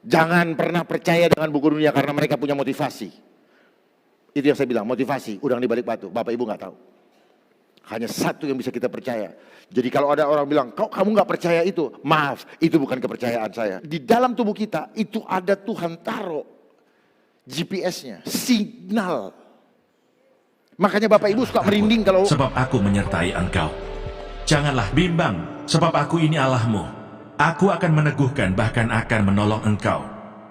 Jangan pernah percaya dengan buku dunia karena mereka punya motivasi. Itu yang saya bilang, motivasi, udang di balik batu. Bapak Ibu nggak tahu. Hanya satu yang bisa kita percaya. Jadi kalau ada orang bilang, kamu nggak percaya itu, maaf, itu bukan kepercayaan saya. Di dalam tubuh kita itu ada Tuhan taruh GPS-nya, signal. Makanya Bapak Ibu suka merinding kalau... Sebab aku menyertai engkau. Janganlah bimbang, sebab aku ini Allahmu. Aku akan meneguhkan, bahkan akan menolong engkau.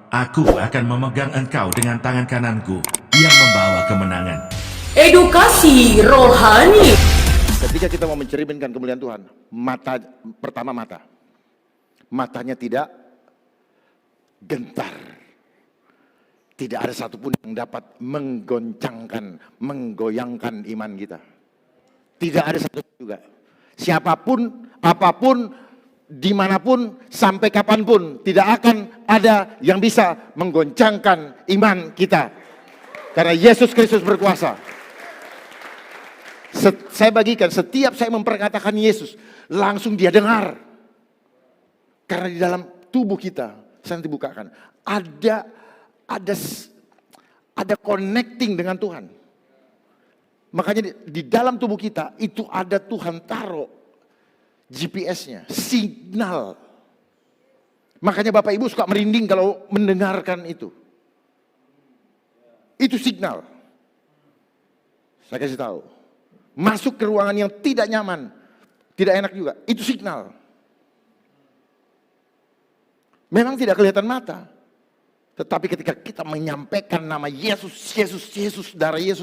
Aku akan memegang engkau dengan tangan kananku yang membawa kemenangan. Edukasi rohani. Ketika kita mau mencerminkan kemuliaan Tuhan, pertama mata. Matanya tidak gentar. Tidak ada satupun yang dapat menggoyangkan iman kita. Tidak ada satupun juga. Siapapun, apapun, dimanapun, sampai kapanpun, tidak akan ada yang bisa menggoncangkan iman kita. Karena Yesus Kristus berkuasa. Saya bagikan, setiap saya memperkatakan Yesus, langsung dia dengar. Karena di dalam tubuh kita, saya nanti bukakan, ada connecting dengan Tuhan. Makanya di dalam tubuh kita, itu ada Tuhan taruh GPS-nya, signal. Makanya Bapak Ibu suka merinding kalau mendengarkan itu. Itu signal. Saya kasih tahu. Masuk ke ruangan yang tidak nyaman, tidak enak juga. Itu signal. Memang tidak kelihatan mata. Tetapi ketika kita menyampaikan nama Yesus, darah Yesus,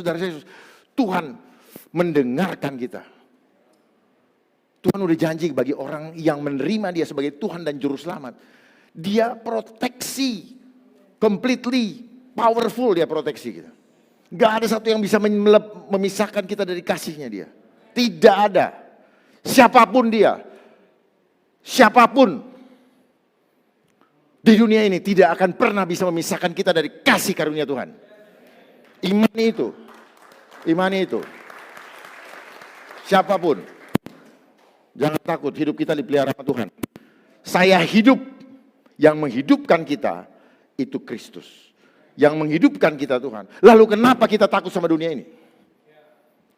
Tuhan mendengarkan kita. Tuhan udah janji bagi orang yang menerima dia sebagai Tuhan dan Juru Selamat. Dia proteksi, completely powerful dia proteksi kita. Gak ada satu yang bisa memisahkan kita dari kasihnya dia. Tidak ada. Siapapun dia. Siapapun di dunia ini tidak akan pernah bisa memisahkan kita dari kasih karunia Tuhan. Imani itu. Imani itu. Siapapun. Jangan takut, hidup kita dipelihara sama Tuhan. Saya hidup, yang menghidupkan kita itu Kristus. Yang menghidupkan kita Tuhan. Lalu kenapa kita takut sama dunia ini?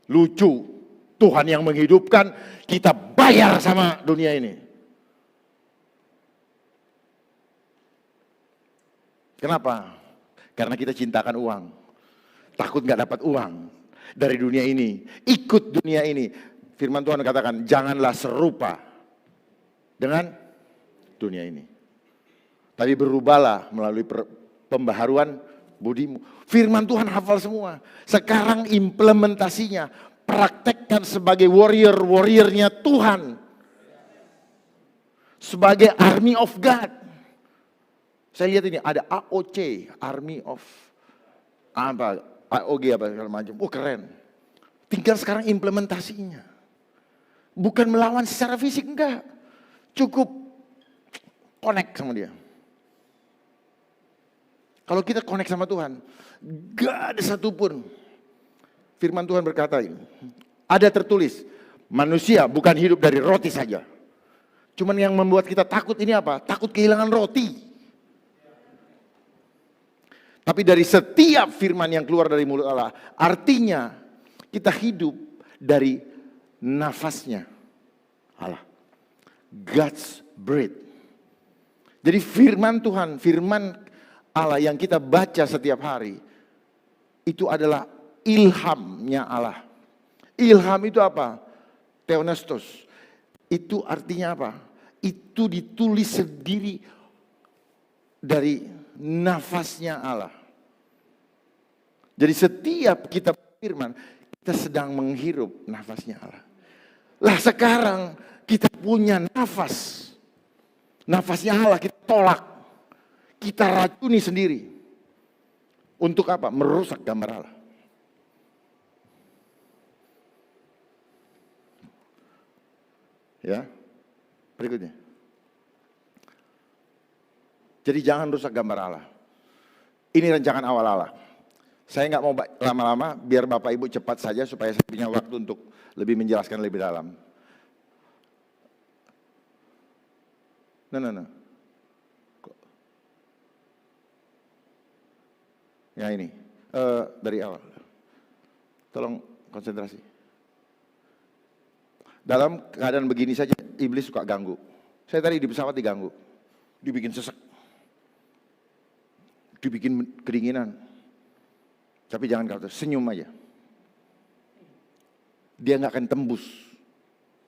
Lucu, Tuhan yang menghidupkan, kita bayar sama dunia ini. Kenapa? Karena kita cintakan uang. Takut gak dapat uang dari dunia ini. Ikut dunia ini. Firman Tuhan katakan, janganlah serupa dengan dunia ini. Tapi berubahlah melalui pembaharuan budimu. Firman Tuhan hafal semua. Sekarang implementasinya, praktekkan sebagai warrior-warriornya Tuhan. Sebagai army of God. Saya lihat ini, ada AOC, Army of AOG apa segala macam. Oh keren. Tinggal sekarang implementasinya. Bukan melawan secara fisik, enggak. Cukup connect sama dia. Kalau kita connect sama Tuhan, gak ada satupun. Firman Tuhan berkata ini, ada tertulis, manusia bukan hidup dari roti saja. Cuman yang membuat kita takut ini apa? Takut kehilangan roti. Tapi dari setiap firman yang keluar dari mulut Allah, artinya kita hidup dari nafasnya Allah. God's breath. Jadi firman Tuhan, firman Allah yang kita baca setiap hari, itu adalah ilhamnya Allah. Ilham itu apa? Theopneustos. Itu artinya apa? Itu ditulis sendiri dari nafasnya Allah. Jadi setiap kita firman, kita sedang menghirup nafasnya Allah. Lah sekarang kita punya nafas. Nafasnya Allah kita tolak. Kita racuni sendiri. Untuk apa? Merusak gambar Allah. Ya. Berikutnya. Jadi jangan rusak gambar Allah. Ini rancangan awal Allah. Saya nggak mau lama-lama, biar Bapak Ibu cepat saja supaya saya punya waktu untuk lebih menjelaskan lebih dalam. No. Ya ini, dari awal. Tolong konsentrasi. Dalam keadaan begini saja, iblis suka ganggu. Saya tadi di pesawat diganggu. Dibikin sesek. Dibikin kedinginan. Tapi jangan khawatir, senyum aja. Dia nggak akan tembus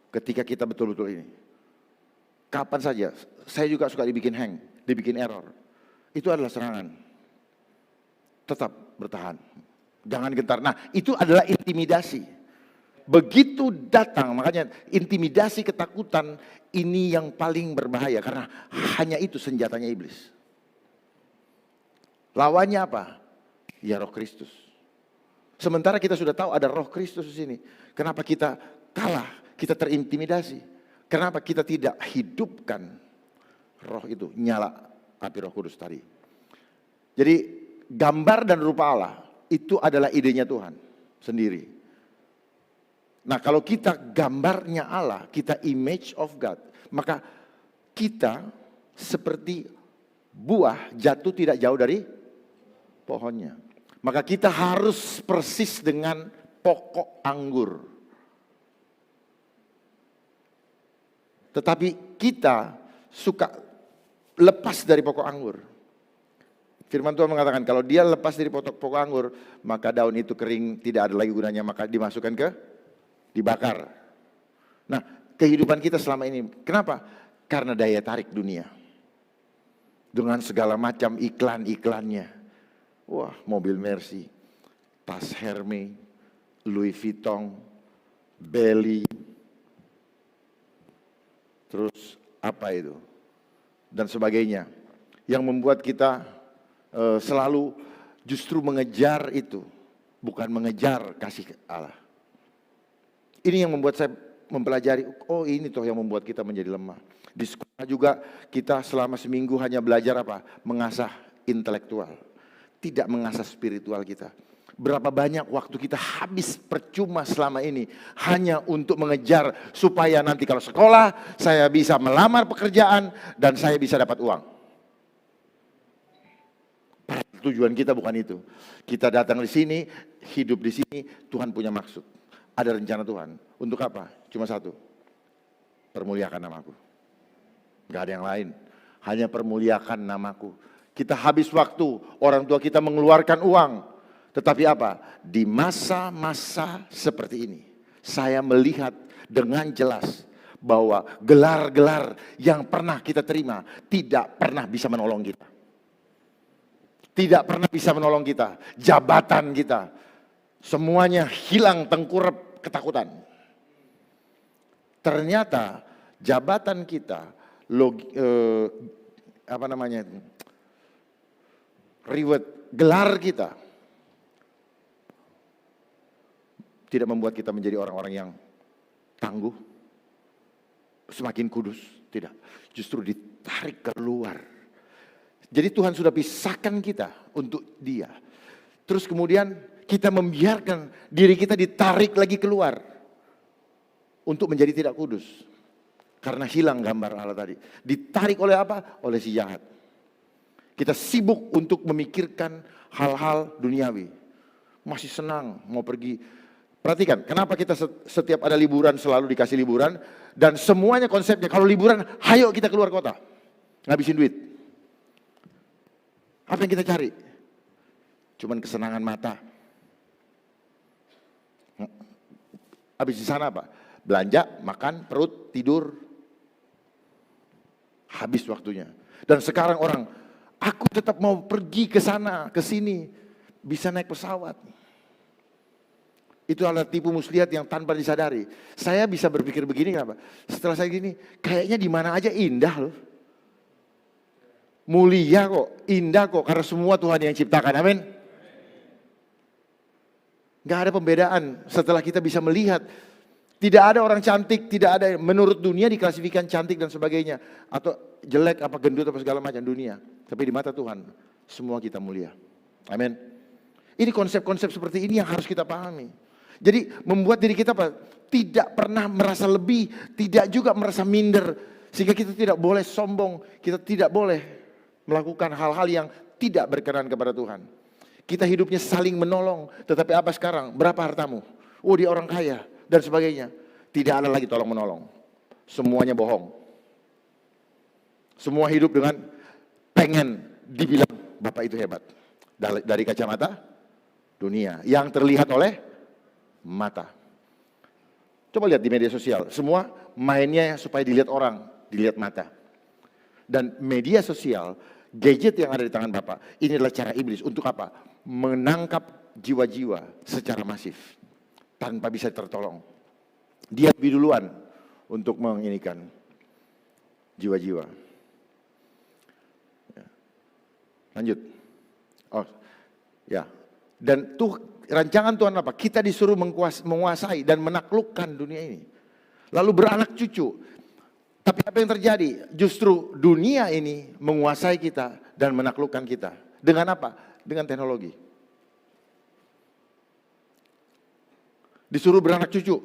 ketika kita betul-betul ini. Kapan saja, saya juga suka dibikin hang, dibikin error. Itu adalah serangan. Tetap bertahan. Jangan gentar. Nah, itu adalah intimidasi. Begitu datang, makanya intimidasi, ketakutan ini yang paling berbahaya. Karena hanya itu senjatanya iblis. Lawannya apa? Ya Roh Kristus. Sementara kita sudah tahu ada Roh Kristus di sini. Kenapa kita kalah? Kita terintimidasi. Kenapa kita tidak hidupkan Roh itu? Nyala api Roh Kudus tadi. Jadi gambar dan rupa Allah itu adalah idenya Tuhan sendiri. Nah, kalau kita gambarnya Allah, kita image of God, maka kita seperti buah jatuh tidak jauh dari pohonnya. Maka kita harus persis dengan pokok anggur. Tetapi kita suka lepas dari pokok anggur. Firman Tuhan mengatakan kalau dia lepas dari pokok anggur, maka daun itu kering, tidak ada lagi gunanya, maka dimasukkan ke dibakar. Nah, kehidupan kita selama ini, kenapa? Karena daya tarik dunia. Dengan segala macam iklan-iklannya. Wah, mobil Mercy, tas Hermes, Louis Vuitton, Belly, terus apa itu, dan sebagainya. Yang membuat kita selalu justru mengejar itu, bukan mengejar kasih Allah. Ini yang membuat saya mempelajari, oh ini toh yang membuat kita menjadi lemah. Di sekolah juga kita selama seminggu hanya belajar apa? Mengasah intelektual, tidak mengasah spiritual kita. Berapa banyak waktu kita habis percuma selama ini hanya untuk mengejar supaya nanti kalau sekolah saya bisa melamar pekerjaan dan saya bisa dapat uang. Tujuan kita bukan itu. Kita datang di sini, hidup di sini, Tuhan punya maksud. Ada rencana Tuhan. Untuk apa? Cuma satu. Permuliakan namaku. Gak ada yang lain. Hanya permuliakan namaku. Kita habis waktu, orang tua kita mengeluarkan uang. Tetapi apa? Di masa-masa seperti ini, saya melihat dengan jelas bahwa gelar-gelar yang pernah kita terima tidak pernah bisa menolong kita. Tidak pernah bisa menolong kita. Jabatan kita, semuanya hilang tengkurap ketakutan. Ternyata jabatan kita, reward, gelar kita tidak membuat kita menjadi orang-orang yang tangguh, semakin kudus, tidak. Justru ditarik keluar. Jadi Tuhan sudah pisahkan kita untuk Dia. Terus kemudian kita membiarkan diri kita ditarik lagi keluar untuk menjadi tidak kudus. Karena hilang gambar Allah tadi. Ditarik oleh apa? Oleh si jahat. Kita sibuk untuk memikirkan hal-hal duniawi. Masih senang mau pergi. Perhatikan, kenapa kita setiap ada liburan selalu dikasih liburan. Dan semuanya konsepnya, kalau liburan, hayo kita keluar kota. Ngabisin duit. Apa yang kita cari? Cuman kesenangan mata. Habis di sana apa? Belanja, makan, perut, tidur. Habis waktunya. Dan sekarang orang, aku tetap mau pergi ke sana, ke sini. Bisa naik pesawat. Itu adalah tipu muslihat yang tanpa disadari. Saya bisa berpikir begini kenapa? Setelah saya gini, kayaknya di mana aja indah loh. Mulia kok, indah kok, karena semua Tuhan yang ciptakan, amin. Gak ada pembedaan setelah kita bisa melihat. Tidak ada orang cantik, tidak ada, menurut dunia diklasifikasikan cantik dan sebagainya. Atau jelek, apa gendut, apa segala macam dunia. Tapi di mata Tuhan, semua kita mulia. Amin. Ini konsep-konsep seperti ini yang harus kita pahami. Jadi membuat diri kita apa? Tidak pernah merasa lebih, tidak juga merasa minder. Sehingga kita tidak boleh sombong, kita tidak boleh melakukan hal-hal yang tidak berkenan kepada Tuhan. Kita hidupnya saling menolong. Tetapi apa sekarang? Berapa hartamu? Oh, dia orang kaya dan sebagainya. Tidak ada lagi tolong menolong. Semuanya bohong. Semua hidup dengan pengen dibilang Bapak itu hebat. Dari kacamata dunia yang terlihat oleh mata. Coba lihat di media sosial. Semua mainnya supaya dilihat orang, dilihat mata. Dan media sosial, gadget yang ada di tangan Bapak, ini adalah cara iblis untuk apa? Menangkap jiwa-jiwa secara masif tanpa bisa tertolong. Dia lebih duluan untuk menginikan jiwa-jiwa. Lanjut. Oh, ya. Dan rancangan Tuhan apa? Kita disuruh menguasai dan menaklukkan dunia ini. Lalu beranak cucu. Tapi apa yang terjadi? Justru dunia ini menguasai kita dan menaklukkan kita. Dengan apa? Dengan teknologi. Disuruh beranak cucu.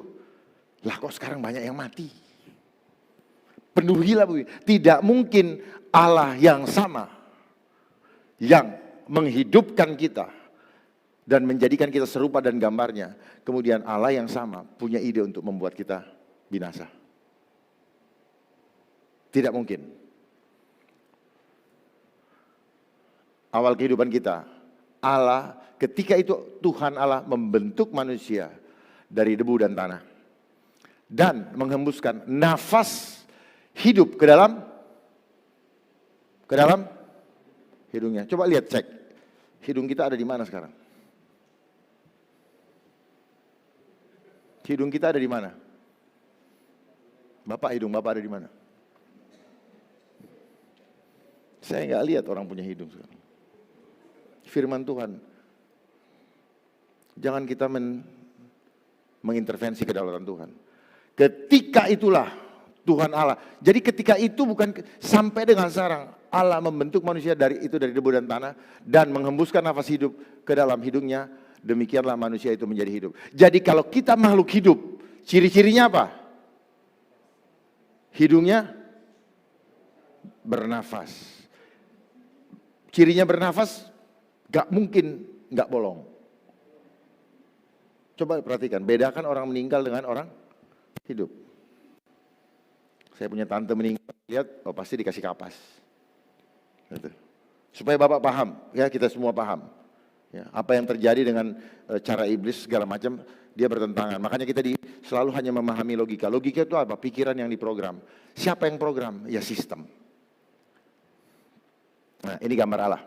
Lah kok sekarang banyak yang mati? Penuhilah Bu. Tidak mungkin Allah yang sama yang menghidupkan kita dan menjadikan kita serupa dan gambarnya. Kemudian Allah yang sama punya ide untuk membuat kita binasa. Tidak mungkin. Awal kehidupan kita, Allah ketika itu Tuhan Allah membentuk manusia dari debu dan tanah. Dan menghembuskan nafas hidup ke dalam hidungnya. Coba lihat, cek. Hidung kita ada di mana sekarang? Hidung kita ada di mana? Bapak, hidung Bapak ada di mana? Saya nggak lihat orang punya hidung sekarang. Firman Tuhan. Jangan kita mengintervensi kedaulatan Tuhan. Ketika itulah Tuhan Allah. Jadi ketika itu bukan sampai dengan sekarang. Allah membentuk manusia dari debu dan tanah. Dan menghembuskan nafas hidup ke dalam hidungnya. Demikianlah manusia itu menjadi hidup. Jadi kalau kita makhluk hidup. Ciri-cirinya apa? Hidungnya bernafas. Cirinya bernafas, gak mungkin gak bolong. Coba perhatikan, bedakan orang meninggal dengan orang hidup. Saya punya tante meninggal, lihat, oh pasti dikasih kapas. Gitu. Supaya Bapak paham, ya kita semua paham. Ya, apa yang terjadi dengan cara iblis segala macam, dia bertentangan. Makanya kita selalu hanya memahami logika. Logika itu apa? Pikiran yang diprogram. Siapa yang program? Ya sistem. Nah ini gambar Allah.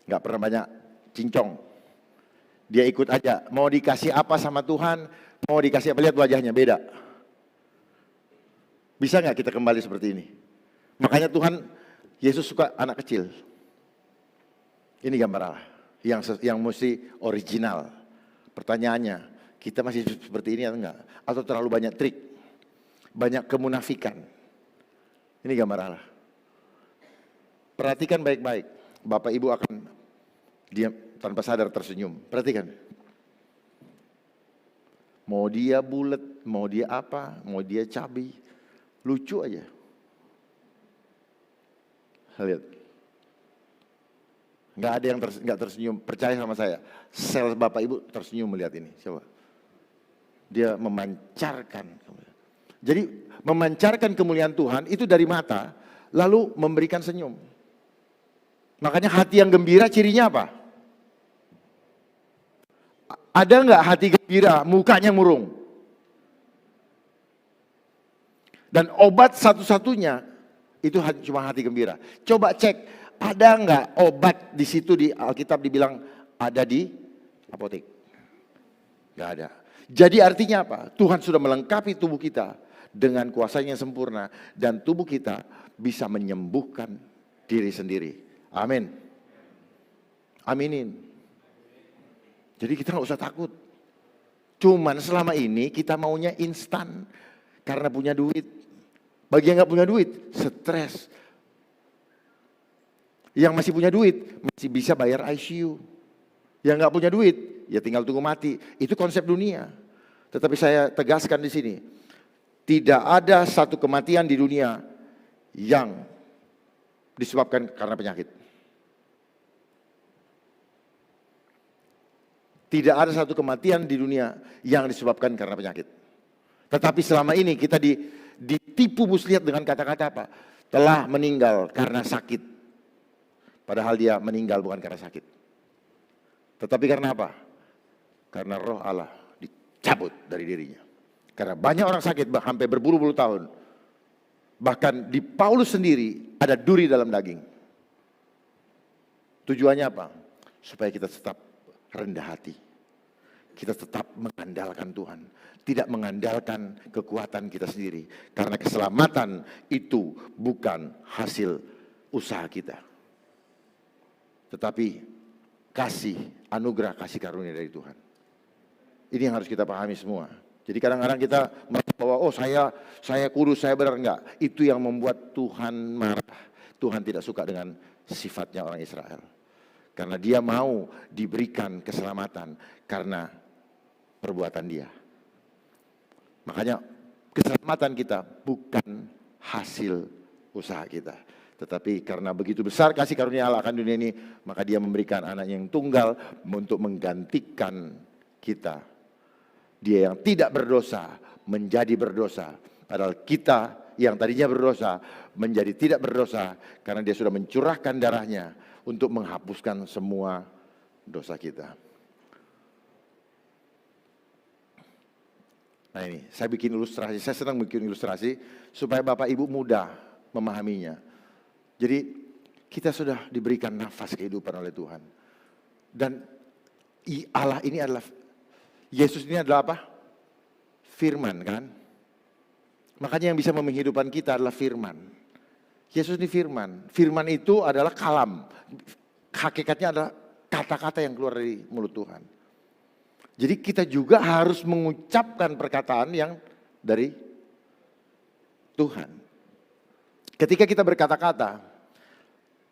Gak pernah banyak cincong. Dia ikut aja. Mau dikasih apa sama Tuhan, mau dikasih apa, lihat wajahnya beda. Bisa gak kita kembali seperti ini? Makanya Tuhan, Yesus suka anak kecil. Ini gambar Allah. Yang mesti original. Pertanyaannya, kita masih seperti ini atau enggak? Atau terlalu banyak trik? Banyak kemunafikan? Ini gambar Allah. Perhatikan baik-baik. Bapak Ibu akan diam tanpa sadar tersenyum. Perhatikan. Mau dia bulat, mau dia apa, mau dia cabai. Lucu aja. Lihat. Nggak ada yang nggak tersenyum. Percaya sama saya. Sel Bapak Ibu tersenyum melihat ini. Coba. Dia memancarkan. Jadi memancarkan kemuliaan Tuhan itu dari mata. Lalu memberikan senyum. Makanya hati yang gembira cirinya apa? Ada nggak hati gembira, mukanya murung? Dan obat satu-satunya itu cuma hati gembira. Coba cek, ada nggak obat di situ di Alkitab dibilang ada di apotek? Nggak ada. Jadi artinya apa? Tuhan sudah melengkapi tubuh kita dengan kuasanya yang sempurna. Dan tubuh kita bisa menyembuhkan diri sendiri. Amin. Aminin. Jadi kita nggak usah takut. Cuman selama ini kita maunya instan. Karena punya duit. Bagi yang nggak punya duit, stres. Yang masih punya duit, masih bisa bayar ICU. Yang nggak punya duit, ya tinggal tunggu mati. Itu konsep dunia. Tetapi saya tegaskan di sini. Tidak ada satu kematian di dunia yang disebabkan karena penyakit. Tidak ada satu kematian di dunia yang disebabkan karena penyakit. Tetapi selama ini kita ditipu muslihat dengan kata-kata apa? Telah meninggal karena sakit. Padahal dia meninggal bukan karena sakit. Tetapi karena apa? Karena roh Allah dicabut dari dirinya. Karena banyak orang sakit sampai berbulu-bulu tahun. Bahkan di Paulus sendiri ada duri dalam daging. Tujuannya apa? Supaya kita tetap rendah hati. Kita tetap mengandalkan Tuhan. Tidak mengandalkan kekuatan kita sendiri. Karena keselamatan itu bukan hasil usaha kita. Tetapi kasih, anugerah kasih karunia dari Tuhan. Ini yang harus kita pahami semua. Jadi kadang-kadang kita merasa bahwa oh saya kudus, saya benar. Enggak. Itu yang membuat Tuhan marah. Tuhan tidak suka dengan sifatnya orang Israel. Karena dia mau diberikan keselamatan karena perbuatan dia. Makanya keselamatan kita bukan hasil usaha kita. Tetapi karena begitu besar kasih karunia Allah akan dunia ini, maka dia memberikan anaknya yang tunggal untuk menggantikan kita. Dia yang tidak berdosa menjadi berdosa. Padahal kita yang tadinya berdosa menjadi tidak berdosa karena dia sudah mencurahkan darahnya untuk menghapuskan semua dosa kita. Nah ini, saya bikin ilustrasi, saya senang bikin ilustrasi supaya Bapak Ibu mudah memahaminya. Jadi kita sudah diberikan nafas kehidupan oleh Tuhan. Dan Allah ini adalah, Yesus ini adalah apa? Firman kan? Makanya yang bisa menghidupkan kita adalah firman. Yesus ini firman. Firman itu adalah kalam. Hakikatnya adalah kata-kata yang keluar dari mulut Tuhan. Jadi kita juga harus mengucapkan perkataan yang dari Tuhan. Ketika kita berkata-kata,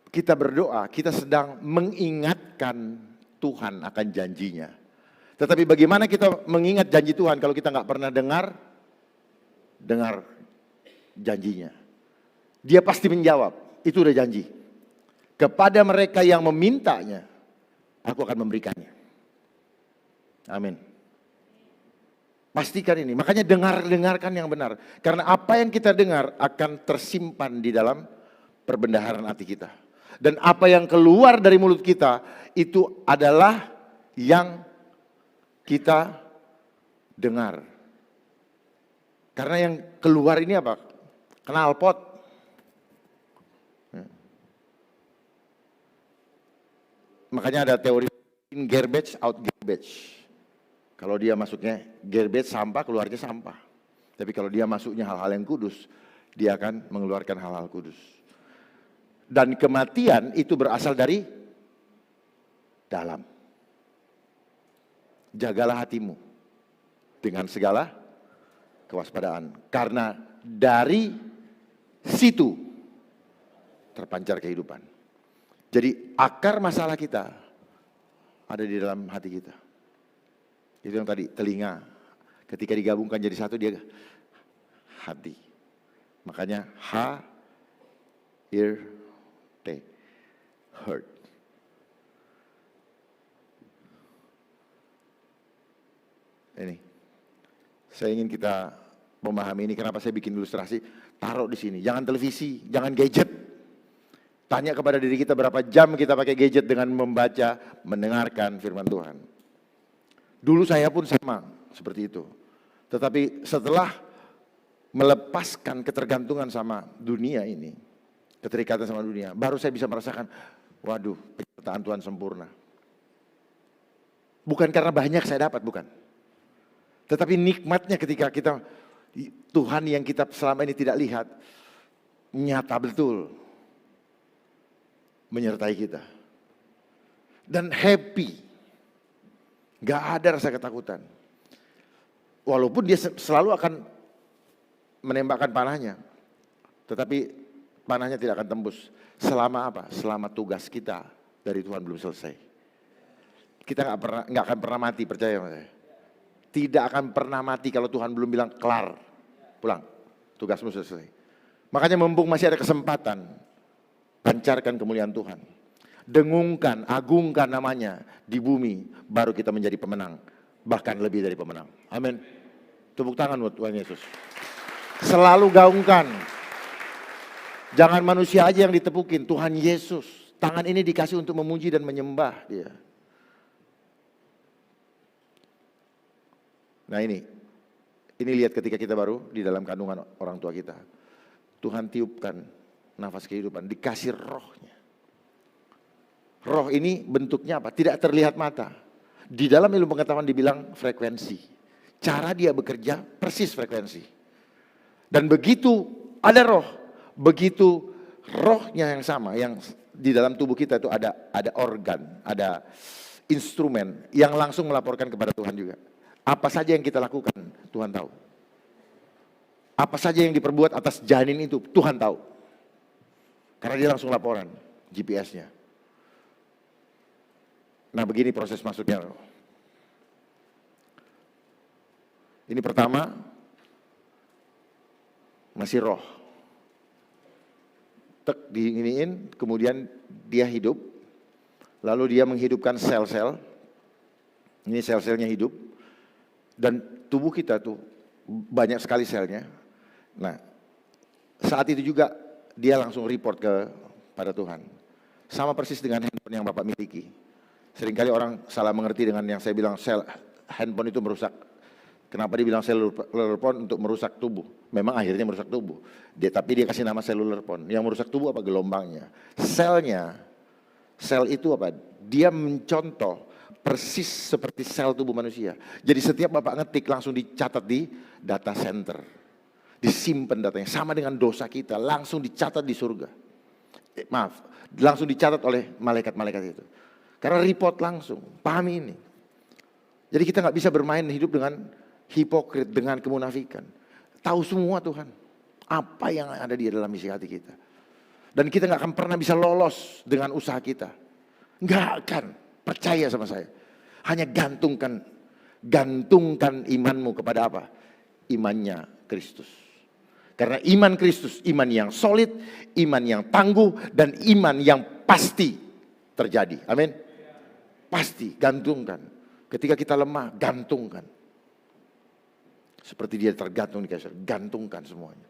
kita berdoa, kita sedang mengingatkan Tuhan akan janjinya. Tetapi bagaimana kita mengingat janji Tuhan kalau kita nggak pernah dengar janjinya. Dia pasti menjawab, itu udah janji. Kepada mereka yang memintanya, aku akan memberikannya. Amin. Pastikan ini, makanya dengarkan yang benar. Karena apa yang kita dengar akan tersimpan di dalam perbendaharaan hati kita. Dan apa yang keluar dari mulut kita, itu adalah yang kita dengar. Karena yang keluar ini apa? Knalpot. Makanya ada teori in garbage, out garbage. Kalau dia masuknya garbage sampah, keluarnya sampah. Tapi kalau dia masuknya hal-hal yang kudus, dia akan mengeluarkan hal-hal kudus. Dan kematian itu berasal dari dalam. Jagalah hatimu dengan segala kewaspadaan. Karena dari situ terpancar kehidupan. Jadi akar masalah kita ada di dalam hati kita. Itu yang tadi, telinga. Ketika digabungkan jadi satu dia hati. Makanya H, ear, T, heart. Ini, saya ingin kita memahami ini. Kenapa saya bikin ilustrasi? Taruh di sini. Jangan televisi, jangan gadget. Tanya kepada diri kita berapa jam kita pakai gadget dengan membaca, mendengarkan firman Tuhan. Dulu saya pun sama seperti itu. Tetapi setelah melepaskan ketergantungan sama dunia ini, keterikatan sama dunia, baru saya bisa merasakan, waduh, penyertaan Tuhan sempurna. Bukan karena banyak saya dapat, bukan. Tetapi nikmatnya ketika kita, Tuhan yang kita selama ini tidak lihat, nyata betul menyertai kita. Dan happy. Gak ada rasa ketakutan. Walaupun dia selalu akan menembakkan panahnya. Tetapi panahnya tidak akan tembus. Selama apa? Selama tugas kita dari Tuhan belum selesai. Kita gak akan pernah mati, percaya sama saya. Tidak akan pernah mati kalau Tuhan belum bilang kelar. Pulang, tugasmu selesai. Makanya mumpung masih ada kesempatan, pancarkan kemuliaan Tuhan. dengungkan, agungkan namanya di bumi, baru kita menjadi pemenang. Bahkan lebih dari pemenang. Amin. Tepuk tangan buat Tuhan Yesus. Selalu gaungkan. Jangan manusia aja yang ditepukin, Tuhan Yesus. Tangan ini dikasih untuk memuji dan menyembah Dia. Nah ini lihat ketika kita baru di dalam kandungan orang tua kita. Tuhan tiupkan nafas kehidupan, dikasih rohnya. Roh ini bentuknya apa? Tidak terlihat mata. Di dalam ilmu pengetahuan dibilang frekuensi. Cara dia bekerja persis frekuensi. Dan begitu ada roh, begitu rohnya yang sama, yang di dalam tubuh kita itu ada organ, ada instrumen yang langsung melaporkan kepada Tuhan juga. Apa saja yang kita lakukan, Tuhan tahu. Apa saja yang diperbuat atas janin itu, Tuhan tahu. Karena dia langsung laporan, GPS-nya. Nah begini proses masuknya. Ini pertama, masih roh. Tek diiniin, kemudian dia hidup. Lalu dia menghidupkan sel-sel. Ini sel-selnya hidup. Dan tubuh kita tuh banyak sekali selnya. Nah, saat itu juga dia langsung report kepada Tuhan. Sama persis dengan handphone yang Bapak miliki. Seringkali orang salah mengerti dengan yang saya bilang handphone itu merusak. Kenapa dibilang cellular phone? Untuk merusak tubuh. Memang akhirnya merusak tubuh. Tapi dia kasih nama cellular phone. Yang merusak tubuh apa? Gelombangnya. Sel itu apa? Dia mencontoh persis seperti sel tubuh manusia. Jadi setiap Bapak ngetik langsung dicatat di data center. Disimpan datanya. Sama dengan dosa kita. Langsung dicatat di surga. Langsung dicatat oleh malaikat-malaikat itu. Karena report langsung. Pahami ini. Jadi kita nggak bisa bermain hidup dengan hipokrit, dengan kemunafikan. Tahu semua Tuhan. Apa yang ada di dalam isi hati kita. Dan kita nggak akan pernah bisa lolos dengan usaha kita. Nggak akan. Percaya sama saya. Hanya gantungkan imanmu kepada apa? Imannya Kristus. Karena iman Kristus, iman yang solid, iman yang tangguh, dan iman yang pasti terjadi. Amin. Pasti, gantungkan. Ketika kita lemah, gantungkan. Seperti dia tergantung di kasur, gantungkan semuanya.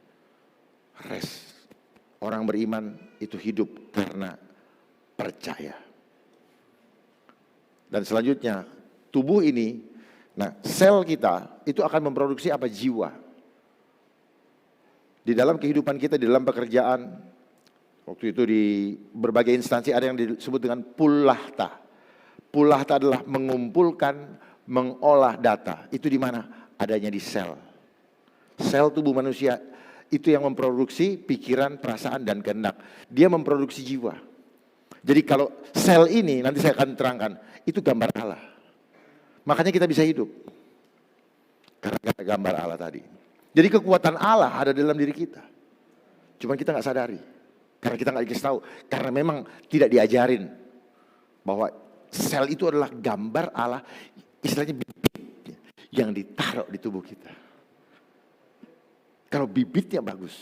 Rest. Orang beriman itu hidup karena percaya. Dan selanjutnya, tubuh ini, nah sel kita itu akan memproduksi apa? Jiwa. Di dalam kehidupan kita, di dalam pekerjaan, waktu itu di berbagai instansi ada yang disebut dengan pulahta. Pulahta adalah mengumpulkan, mengolah data. Itu di mana? Adanya di sel. Sel tubuh manusia itu yang memproduksi pikiran, perasaan, dan kehendak. Dia memproduksi jiwa. Jadi kalau sel ini, nanti saya akan terangkan, itu gambar Allah. Makanya kita bisa hidup. Karena gambar Allah tadi. Jadi kekuatan Allah ada dalam diri kita. Cuma kita nggak sadari. Karena kita nggak dikasih tahu. Karena memang tidak diajarin. Bahwa sel itu adalah gambar Allah. Istilahnya bibit yang ditaruh di tubuh kita. Kalau bibitnya bagus,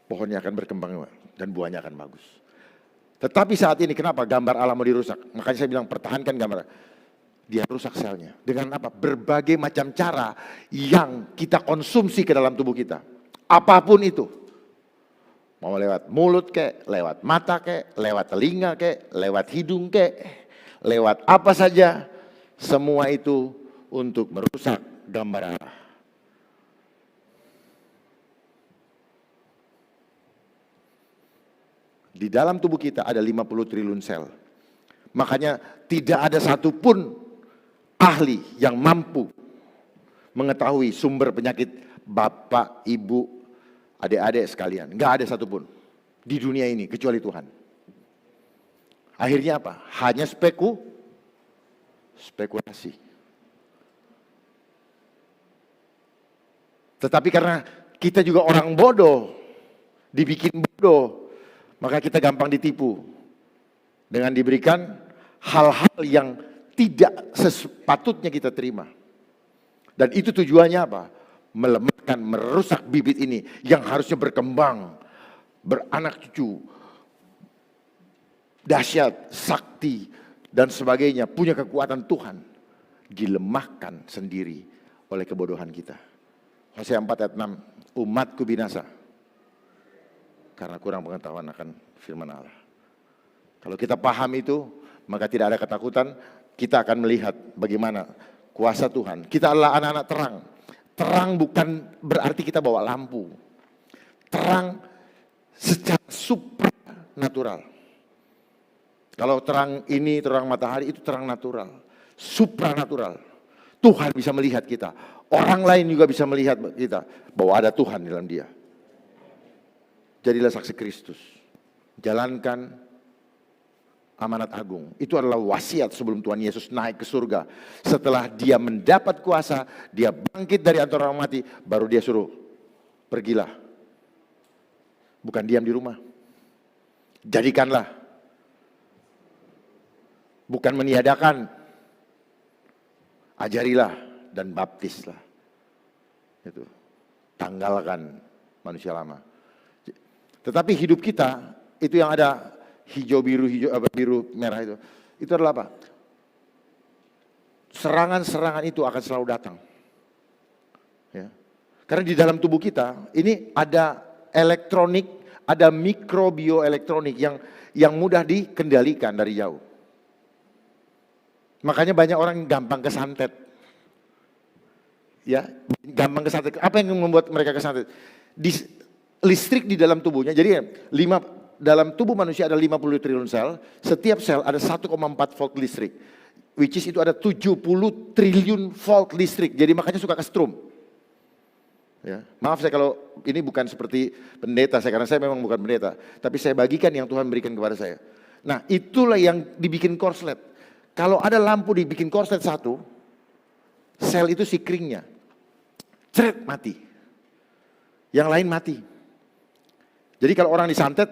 pohonnya akan berkembang dan buahnya akan bagus. Tetapi saat ini kenapa gambar Allah mau dirusak? Makanya saya bilang pertahankan gambar. Dia rusak selnya. Dengan apa? Berbagai macam cara yang kita konsumsi ke dalam tubuh kita. Apapun itu. Mau lewat mulut kek, lewat mata kek, lewat telinga kek, lewat hidung kek, lewat apa saja. Semua itu untuk merusak gambar Allah. Di dalam tubuh kita ada 50 triliun sel. Makanya tidak ada satupun ahli yang mampu mengetahui sumber penyakit bapak, ibu, adik-adik sekalian. Nggak ada satupun di dunia ini kecuali Tuhan. Akhirnya apa? Hanya spekulasi. Tetapi karena kita juga orang bodoh, dibikin bodoh, maka kita gampang ditipu dengan diberikan hal-hal yang tidak sepatutnya kita terima. Dan itu tujuannya apa? Melemahkan, merusak bibit ini yang harusnya berkembang, beranak cucu, dahsyat, sakti, dan sebagainya, punya kekuatan Tuhan, dilemahkan sendiri oleh kebodohan kita. Hosea 4 ayat 6, umatku binasa karena kurang pengetahuan akan firman Allah. Kalau kita paham itu, maka tidak ada ketakutan, kita akan melihat bagaimana kuasa Tuhan. Kita adalah anak-anak terang. Terang bukan berarti kita bawa lampu. Terang secara supranatural. Kalau terang ini, terang matahari, itu terang natural. Supranatural. Tuhan bisa melihat kita. Orang lain juga bisa melihat kita. Bahwa ada Tuhan dalam dia. Jadilah saksi Kristus. Jalankan amanat agung. Itu adalah wasiat sebelum Tuhan Yesus naik ke surga. Setelah dia mendapat kuasa, dia bangkit dari antara orang mati, baru dia suruh, pergilah. Bukan diam di rumah. Jadikanlah. Bukan meniadakan. Ajarilah dan baptislah. Itu. Tanggalkan manusia lama. Tetapi hidup kita, itu yang ada hijau biru merah itu adalah apa? Serangan-serangan itu akan selalu datang. Ya. Karena di dalam tubuh kita ini ada elektronik, ada mikrobioelektronik yang mudah dikendalikan dari jauh. Makanya banyak orang gampang kesantet. Ya, gampang kesantet. Apa yang membuat mereka kesantet? Listrik di dalam tubuhnya. Jadi dalam tubuh manusia ada 50 triliun sel, setiap sel ada 1,4 volt listrik. Which is itu ada 70 triliun volt listrik. Jadi makanya suka kesetrum. Ya. Maaf saya kalau ini bukan seperti pendeta saya, karena saya memang bukan pendeta. Tapi saya bagikan yang Tuhan berikan kepada saya. Nah itulah yang dibikin korslet. Kalau ada lampu dibikin korslet satu, sel itu sikringnya. Ceret mati. Yang lain mati. Jadi kalau orang disantet,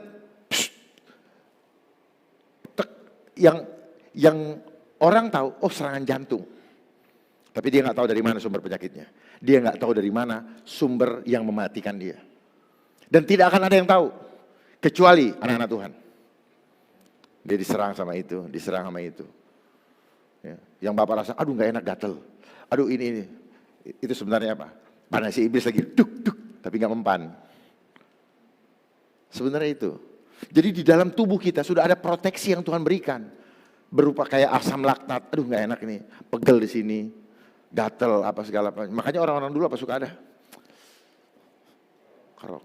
yang orang tahu, oh serangan jantung. Tapi dia nggak tahu dari mana sumber penyakitnya. Dia nggak tahu dari mana sumber yang mematikan dia. Dan tidak akan ada yang tahu. Kecuali anak-anak Tuhan. Dia diserang sama itu, diserang sama itu. Ya. Yang Bapak rasa, aduh nggak enak, gatel. Aduh ini. Itu sebenarnya apa? Panas si iblis lagi, duk, tapi nggak mempan. Sebenarnya itu. Jadi di dalam tubuh kita sudah ada proteksi yang Tuhan berikan. Berupa kayak asam laktat. Aduh nggak enak ini. Pegel di sini. Gatel apa segala macam. Makanya orang-orang dulu apa suka ada? Kerok.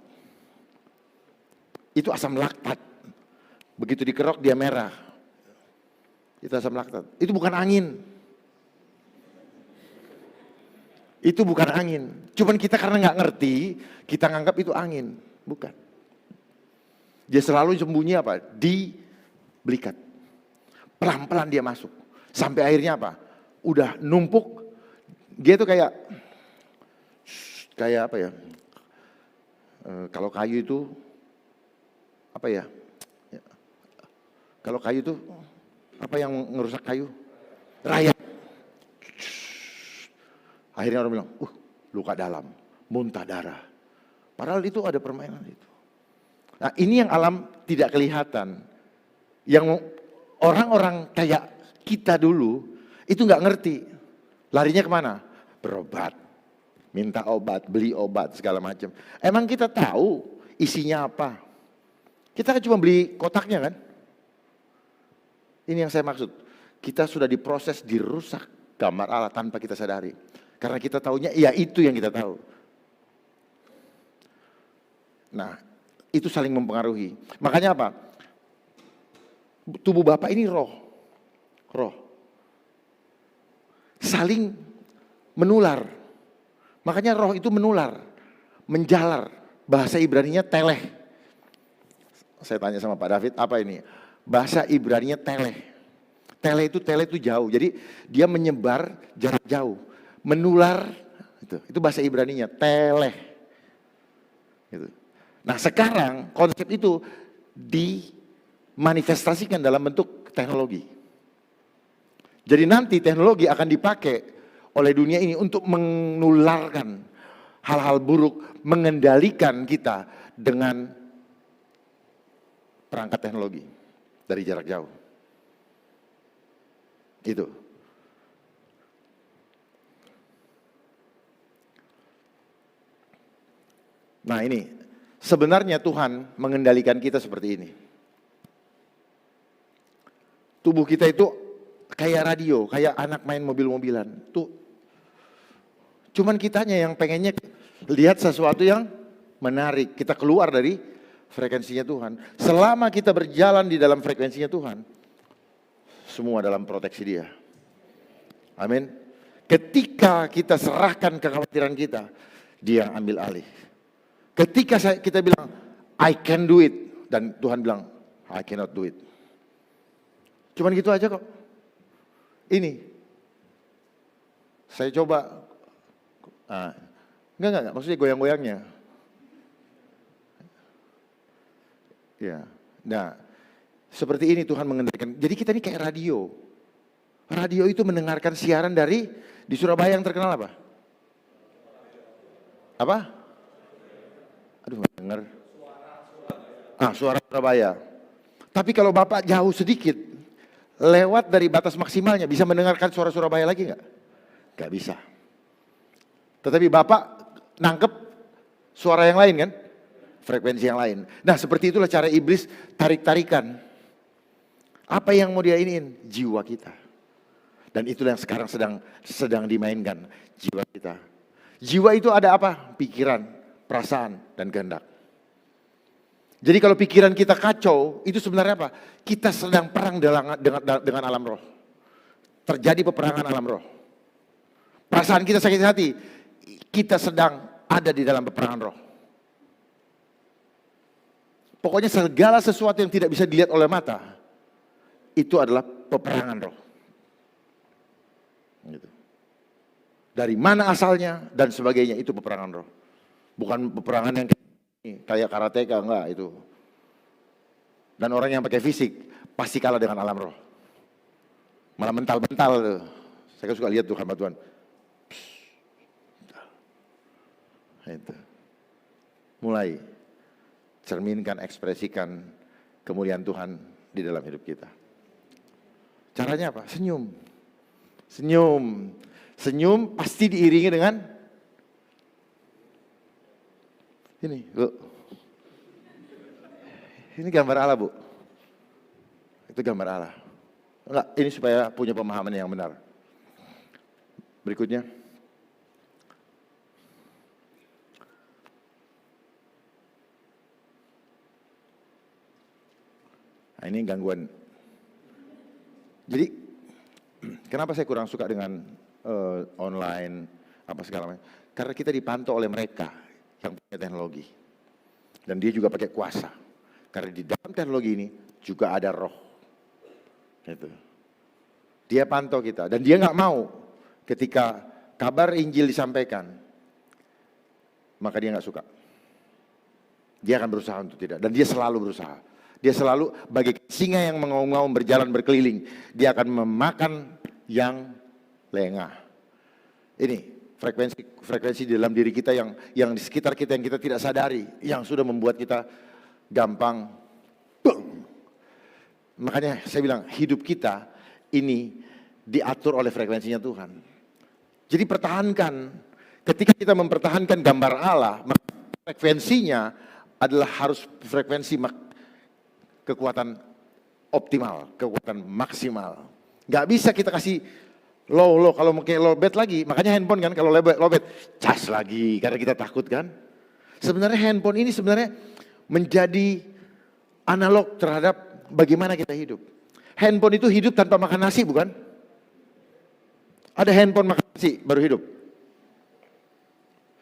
Itu asam laktat. Begitu dikerok dia merah. Itu asam laktat. Itu bukan angin. Itu bukan angin. Cuman kita karena nggak ngerti, kita nganggap itu angin. Bukan. Dia selalu sembunyi apa? Di belikat. Pelan-pelan dia masuk. Sampai akhirnya apa? Udah numpuk. Dia tuh kayak apa ya? Kalau kayu itu apa ya? Kalau kayu itu apa yang ngerusak kayu? Rayap. Akhirnya orang bilang, luka dalam, muntah darah. Padahal itu ada permainan itu. Nah ini yang alam tidak kelihatan. Yang orang-orang kayak kita dulu itu nggak ngerti. Larinya kemana? Berobat. Minta obat, beli obat segala macam. Emang kita tahu isinya apa? Kita kan cuma beli kotaknya kan? Ini yang saya maksud. Kita sudah diproses, dirusak gambar Allah tanpa kita sadari. Karena kita taunya ya itu yang kita tahu. Nah itu saling mempengaruhi. Makanya apa? Tubuh Bapak ini roh. Saling menular. Makanya roh itu menular. Menjalar. Bahasa Ibraninya teleh. Saya tanya sama Pak David, apa ini? Bahasa Ibraninya teleh. Teleh itu jauh. Jadi dia menyebar jarak jauh. Menular. Itu bahasa Ibraninya. Teleh. Gitu. Nah sekarang konsep itu dimanifestasikan dalam bentuk teknologi. Jadi nanti teknologi akan dipakai oleh dunia ini untuk menularkan hal-hal buruk, mengendalikan kita dengan perangkat teknologi. dari jarak jauh. Itu. Nah ini, sebenarnya Tuhan mengendalikan kita seperti ini. Tubuh kita itu kayak radio, kayak anak main mobil-mobilan. Cuman kitanya yang pengennya lihat sesuatu yang menarik. Kita keluar dari frekuensinya Tuhan. Selama kita berjalan di dalam frekuensinya Tuhan, semua dalam proteksi Dia. Amin. Ketika kita serahkan kekhawatiran kita, Dia yang ambil alih. Ketika kita bilang, I can do it. Dan Tuhan bilang, I cannot do it. Cuman gitu aja kok. Ini. Saya coba. Enggak. Maksudnya goyang-goyangnya. Ya. Nah, seperti ini Tuhan mengendalikan. Jadi kita ini kayak radio. Radio itu mendengarkan siaran di Surabaya yang terkenal apa? Apa? Aduh nggak dengar. Suara Surabaya. Tapi kalau Bapak jauh sedikit, lewat dari batas maksimalnya, bisa mendengarkan suara Surabaya lagi nggak? Nggak bisa. Tetapi Bapak nangkep suara yang lain kan? Frekuensi yang lain. Nah seperti itulah cara iblis tarik-tarikan. Apa yang mau dia iniin? Jiwa kita. Dan itulah yang sekarang sedang dimainkan. Jiwa kita. Jiwa itu ada apa? Pikiran, perasaan, dan kehendak. Jadi kalau pikiran kita kacau, itu sebenarnya apa? Kita sedang perang dengan alam roh. Terjadi peperangan alam roh. Perasaan kita sakit hati, kita sedang ada di dalam peperangan roh. Pokoknya segala sesuatu yang tidak bisa dilihat oleh mata, itu adalah peperangan roh. Gitu. Dari mana asalnya dan sebagainya, itu peperangan roh. Bukan peperangan yang kayak karateka, enggak itu. Dan orang yang pakai fisik pasti kalah dengan alam roh. Malah mental-mental tuh. Saya suka lihat tuh hamba Tuhan. Itu. Mulai cerminkan, ekspresikan kemuliaan Tuhan di dalam hidup kita. Caranya apa? Senyum. Senyum. Senyum pasti diiringi dengan ini, Bu. Ini gambar Allah, Bu. Itu gambar Allah. Enggak, ini supaya punya pemahaman yang benar. Berikutnya. Nah, ini gangguan. Jadi, kenapa saya kurang suka dengan online, apa segala macam. Karena kita dipantau oleh mereka yang punya teknologi. Dan dia juga pakai kuasa. Karena di dalam teknologi ini juga ada roh. Gitu. Dia pantau kita. Dan dia nggak mau ketika kabar Injil disampaikan, maka dia nggak suka. Dia akan berusaha untuk tidak. Dan dia selalu berusaha. Dia selalu bagi singa yang mengaum-ngaum berjalan berkeliling. Dia akan memakan yang lengah. Ini frekuensi di dalam diri kita yang di sekitar kita yang kita tidak sadari, yang sudah membuat kita gampang. Makanya saya bilang hidup kita ini diatur oleh frekuensinya Tuhan. Jadi pertahankan. Ketika kita mempertahankan gambar Allah, maka frekuensinya adalah harus frekuensi kekuatan optimal, kekuatan maksimal. Gak bisa kita kasih low, kalau mungkin low bed lagi, makanya handphone kan kalau low bed, cas lagi karena kita takut kan. Sebenarnya handphone ini sebenarnya menjadi analog terhadap bagaimana kita hidup. Handphone itu hidup tanpa makan nasi bukan? Ada handphone makan nasi baru hidup.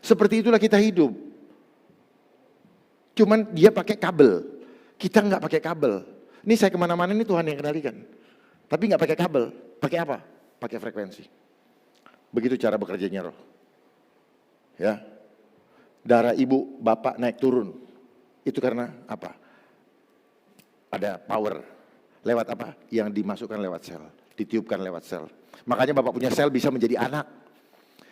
Seperti itulah kita hidup. Cuman dia pakai kabel, kita nggak pakai kabel. Ini saya kemana-mana ini Tuhan yang kendalikan. Tapi nggak pakai kabel, pakai apa? Pakai frekuensi. Begitu cara bekerjanya roh. Ya. Darah ibu, bapak naik turun. Itu karena apa? Ada power. Lewat apa? Yang dimasukkan lewat sel. Ditiupkan lewat sel. Makanya bapak punya sel bisa menjadi anak.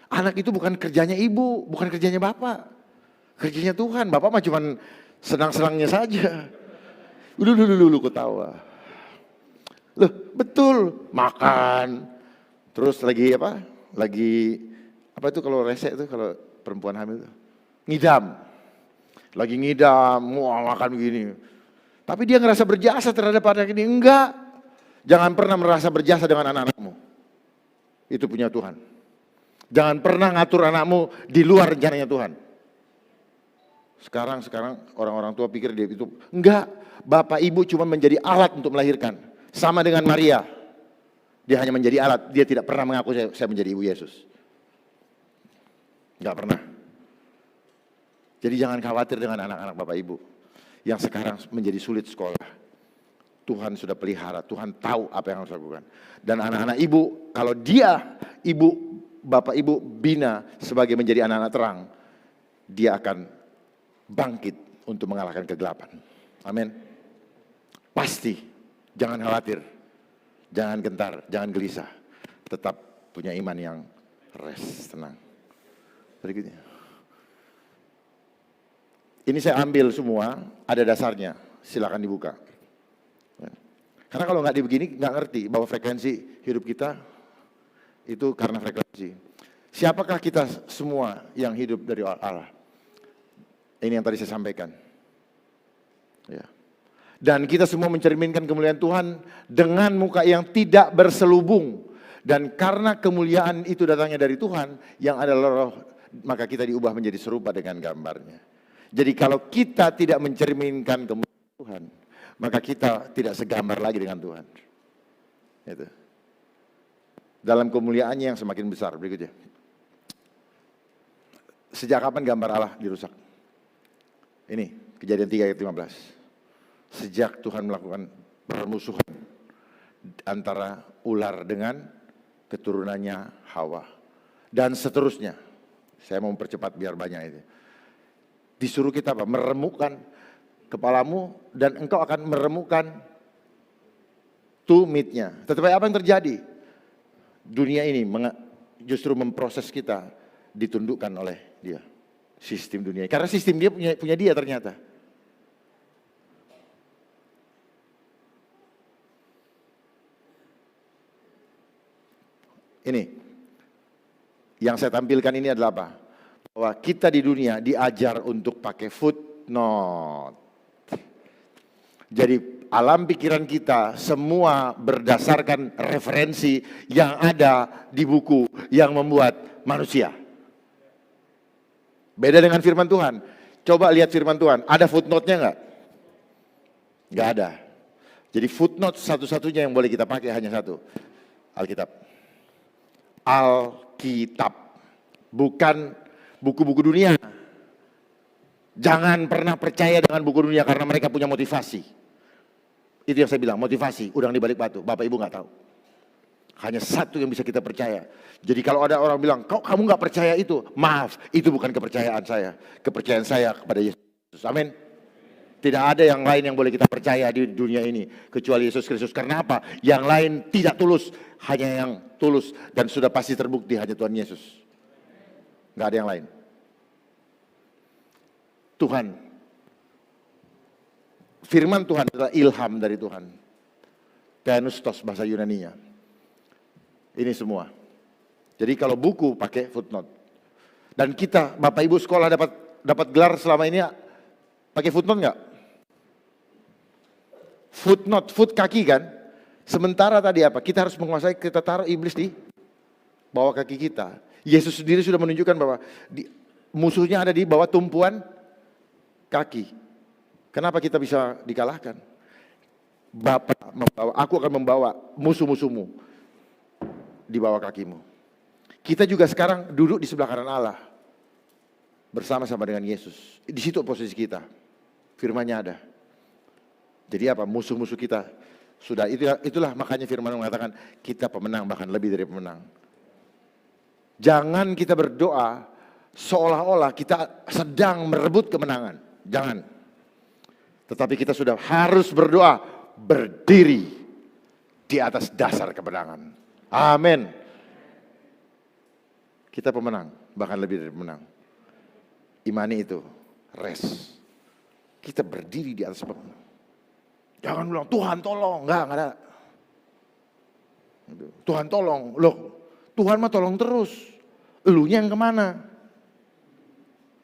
Anak itu bukan kerjanya ibu, bukan kerjanya bapak. Kerjanya Tuhan. Bapak mah cuman senang-senangnya saja. Dulu ketawa. Loh, betul. Makan. Terus lagi apa? Lagi apa itu kalau resek itu kalau perempuan hamil itu? Ngidam. Lagi ngidam, wah makan begini. Tapi dia ngerasa berjasa terhadap anak ini. Enggak. Jangan pernah merasa berjasa dengan anak-anakmu. Itu punya Tuhan. Jangan pernah ngatur anakmu di luar rencananya Tuhan. Sekarang orang-orang tua pikir dia itu. Enggak. Bapak ibu cuma menjadi alat untuk melahirkan. Sama dengan Maria. Dia hanya menjadi alat. Dia tidak pernah mengaku saya menjadi ibu Yesus. Enggak pernah. Jadi jangan khawatir dengan anak-anak Bapak Ibu yang sekarang menjadi sulit sekolah. Tuhan sudah pelihara, Tuhan tahu apa yang harus lakukan. Dan anak-anak ibu, kalau dia Bapak Ibu bina sebagai menjadi anak-anak terang, dia akan bangkit untuk mengalahkan kegelapan. Amin. Pasti, jangan khawatir, jangan gentar, jangan gelisah. Tetap punya iman yang tenang. Berikutnya. Ini saya ambil semua, ada dasarnya, silakan dibuka. Karena kalau nggak begini, nggak ngerti bahwa frekuensi hidup kita itu karena frekuensi. Siapakah kita semua yang hidup dari Allah? Ini yang tadi saya sampaikan. Ya. Dan kita semua mencerminkan kemuliaan Tuhan dengan muka yang tidak berselubung. Dan karena kemuliaan itu datangnya dari Tuhan, yang adalah roh, maka kita diubah menjadi serupa dengan gambarnya. Jadi kalau kita tidak mencerminkan kemuliaan Tuhan, maka kita tidak segambar lagi dengan Tuhan. Itu. Dalam kemuliaannya yang semakin besar. Berikutnya. Sejak kapan gambar Allah dirusak? Ini, Kejadian 3 ayat 15. Sejak Tuhan melakukan permusuhan antara ular dengan keturunannya Hawa. Dan seterusnya. Saya mau mempercepat biar banyak itu. Disuruh kita apa? Meremukkan kepalamu dan engkau akan meremukkan tumitnya. Tetapi apa yang terjadi? Dunia ini justru memproses kita ditundukkan oleh dia. Sistem dunia. Karena sistem dia punya dia ternyata. Ini. Yang saya tampilkan ini adalah apa? Bahwa kita di dunia diajar untuk pakai footnote. Jadi alam pikiran kita semua berdasarkan referensi yang ada di buku yang membuat manusia. Beda dengan firman Tuhan. Coba lihat firman Tuhan, ada footnote-nya enggak? Enggak ada. Jadi footnote satu-satunya yang boleh kita pakai hanya satu. Alkitab. Alkitab. Bukan buku-buku dunia. Jangan pernah percaya dengan buku dunia karena mereka punya motivasi. Itu yang saya bilang, motivasi, udang di balik batu. Bapak Ibu nggak tahu. Hanya satu yang bisa kita percaya. Jadi kalau ada orang bilang, kamu nggak percaya itu, maaf, itu bukan kepercayaan saya. Kepercayaan saya kepada Yesus. Amin. Tidak ada yang lain yang boleh kita percaya di dunia ini kecuali Yesus Kristus. Karena apa? Yang lain tidak tulus, hanya yang tulus dan sudah pasti terbukti hanya Tuhan Yesus. Nggak ada yang lain. Tuhan. Firman Tuhan adalah ilham dari Tuhan. Theanustos bahasa Yunaninya. Ini semua. Jadi kalau buku pakai footnote. Dan kita, Bapak Ibu sekolah dapat gelar selama ini pakai footnote nggak? Footnote, foot kaki kan? Sementara tadi apa? Kita harus menguasai, kita taruh iblis di bawah kaki kita. Yesus sendiri sudah menunjukkan bahwa musuhnya ada di bawah tumpuan kaki. Kenapa kita bisa dikalahkan? Aku akan membawa musuh-musuhmu di bawah kakimu. Kita juga sekarang duduk di sebelah kanan Allah. Bersama-sama dengan Yesus. Di situ posisi kita. Firman-Nya ada. Jadi apa? Musuh-musuh kita. Sudah itulah makanya firman mengatakan kita pemenang, bahkan lebih dari pemenang. Jangan kita berdoa seolah-olah kita sedang merebut kemenangan. Jangan. Tetapi kita sudah harus berdoa berdiri di atas dasar kemenangan. Amin. Kita pemenang, bahkan lebih dari pemenang. Imani itu, rest. Kita berdiri di atas pemenang. Jangan bilang, Tuhan tolong. Enggak ada. Tuhan tolong. Loh, Tuhan mah tolong terus. Elunya yang kemana?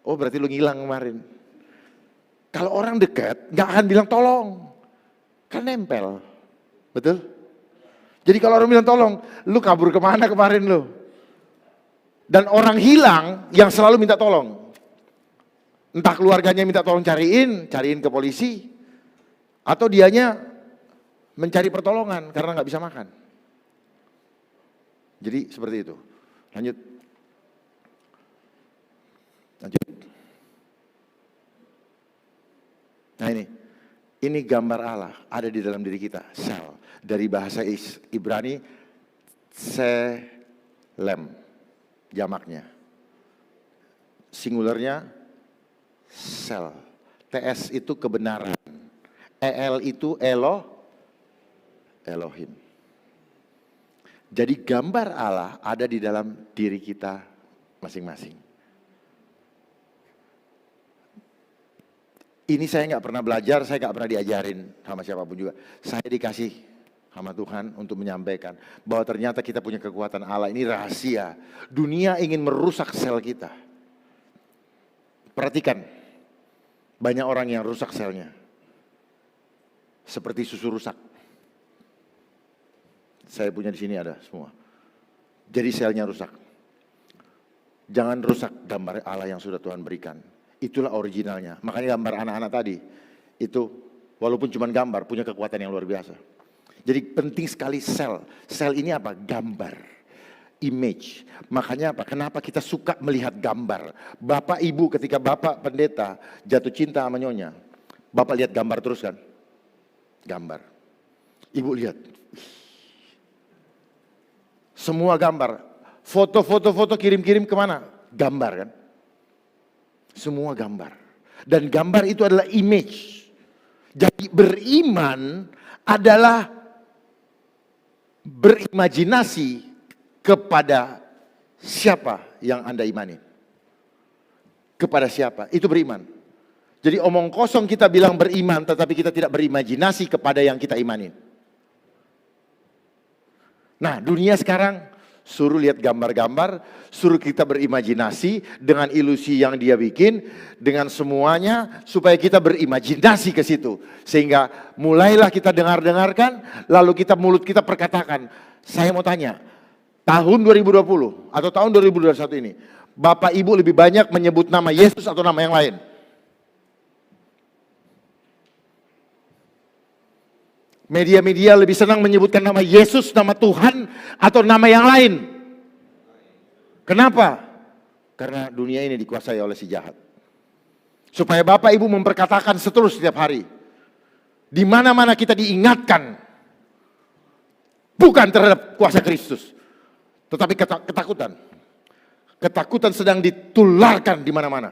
Oh berarti lu ngilang kemarin. Kalau orang dekat gak akan bilang tolong. Kan nempel. Betul? Jadi kalau orang bilang tolong, lu kabur kemana kemarin lu? Dan orang hilang yang selalu minta tolong. Entah keluarganya minta tolong cariin ke polisi. Atau dianya mencari pertolongan karena gak bisa makan. Jadi seperti itu. Lanjut. Nah ini gambar Allah ada di dalam diri kita. Sel. Dari bahasa Ibrani, selem. Jamaknya. Singularnya, sel. TS itu kebenaran. EL itu Elohim. Jadi gambar Allah ada di dalam diri kita masing-masing. Ini saya nggak pernah belajar, saya nggak pernah diajarin sama siapapun juga. Saya dikasih sama Tuhan untuk menyampaikan bahwa ternyata kita punya kekuatan Allah. Ini rahasia. Dunia ingin merusak sel kita. Perhatikan, banyak orang yang rusak selnya. Seperti susu rusak. Saya punya di sini ada semua. Jadi selnya rusak. Jangan rusak gambar Allah yang sudah Tuhan berikan. Itulah originalnya. Makanya gambar anak-anak tadi itu walaupun cuma gambar punya kekuatan yang luar biasa. Jadi penting sekali sel. Sel ini apa? Gambar. Image. Makanya apa? Kenapa kita suka melihat gambar? Bapak ibu ketika bapak pendeta jatuh cinta sama nyonya. Bapak lihat gambar terus kan? Gambar. Ibu lihat. Semua gambar. Foto kirim-kirim kemana? Gambar kan? Semua gambar. Dan gambar itu adalah image. Jadi beriman adalah berimajinasi kepada siapa yang Anda imani. Kepada siapa? Itu beriman. Jadi omong kosong kita bilang beriman tetapi kita tidak berimajinasi kepada yang kita imani. Nah dunia sekarang suruh lihat gambar-gambar, suruh kita berimajinasi dengan ilusi yang dia bikin, dengan semuanya supaya kita berimajinasi ke situ. Sehingga mulailah kita dengarkan, lalu mulut kita perkatakan. Saya mau tanya, tahun 2020 atau tahun 2021 ini, Bapak Ibu lebih banyak menyebut nama Yesus atau nama yang lain? Media-media lebih senang menyebutkan nama Yesus, nama Tuhan, atau nama yang lain. Kenapa? Karena dunia ini dikuasai oleh si jahat. Supaya Bapak Ibu memperkatakan seterus setiap hari. Di mana-mana kita diingatkan. Bukan terhadap kuasa Kristus. Tetapi ketakutan. Ketakutan sedang ditularkan di mana-mana.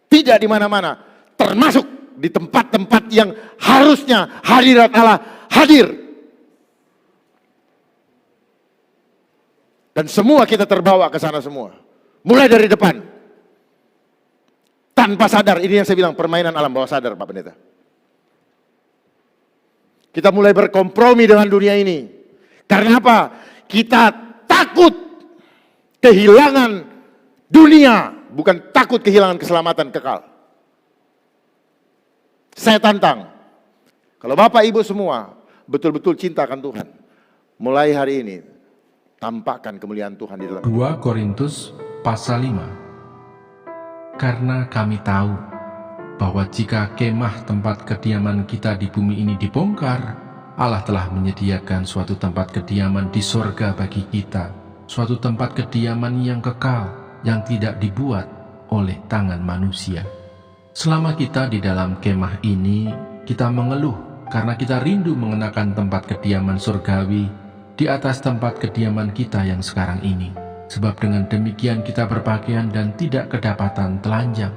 Tidak di mana-mana. Termasuk di tempat-tempat yang harusnya hadirat Allah hadir. Dan semua kita terbawa ke sana semua. Mulai dari depan. Tanpa sadar, ini yang saya bilang permainan alam bawah sadar Pak Pendeta. Kita mulai berkompromi dengan dunia ini. Karena apa? Kita takut kehilangan dunia, bukan takut kehilangan keselamatan kekal. Saya tantang, kalau Bapak Ibu semua betul-betul cinta akan Tuhan, mulai hari ini tampakkan kemuliaan Tuhan di dalam 2 Korintus pasal 5. Karena kami tahu bahwa jika kemah tempat kediaman kita di bumi ini dibongkar, Allah telah menyediakan suatu tempat kediaman di sorga bagi kita, suatu tempat kediaman yang kekal, yang tidak dibuat oleh tangan manusia. Selama kita di dalam kemah ini, kita mengeluh karena kita rindu mengenakan tempat kediaman surgawi di atas tempat kediaman kita yang sekarang ini. Sebab dengan demikian kita berpakaian dan tidak kedapatan telanjang.